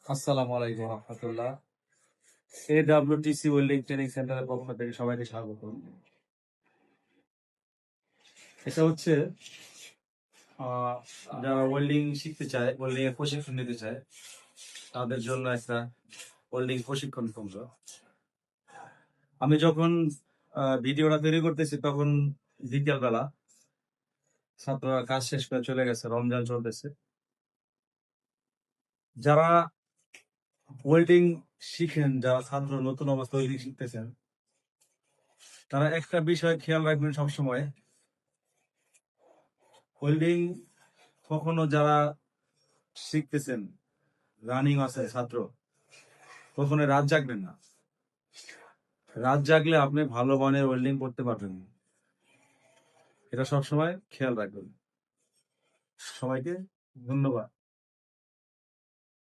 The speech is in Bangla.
আসসালামু আলাইকুম রহমতুল্লাহ। AWTC ওয়েল্ডিং ট্রেনিং সেন্টারের পক্ষ থেকে সবাইকে স্বাগত। এটা হচ্ছে আহ, যারা ওয়েল্ডিং শিখতে চায়, ওয়েল্ডিং এর প্রশিক্ষণ নিতে চায়, তাদের জন্য একটা ওয়েল্ডিং প্রশিক্ষণ কেন্দ্র। আমি যখন ভিডিওটা তৈরি করতেছি তখন বিকেল বেলা, ছাত্ররা কাজ শেষ করে চলে গেছে, রমজান চলতেছে। যারা ওয়েল্ডিং শিখেন, যারা ছাত্র নতুন অবস্থা ওয়েল্ডিং শিখতেছেন, তারা একটা বিষয় খেয়াল রাখবেন সবসময়। ওয়েল্ডিং কখনো যারা শিখতেছেন, রানিং আছে ছাত্র, কখনো রাত জাগবেন না। রাত জাগলে আপনি ভালো মানের ওয়েল্ডিং করতে পারবেন না। এটা সবসময় খেয়াল রাখবেন। সবাইকে ধন্যবাদ।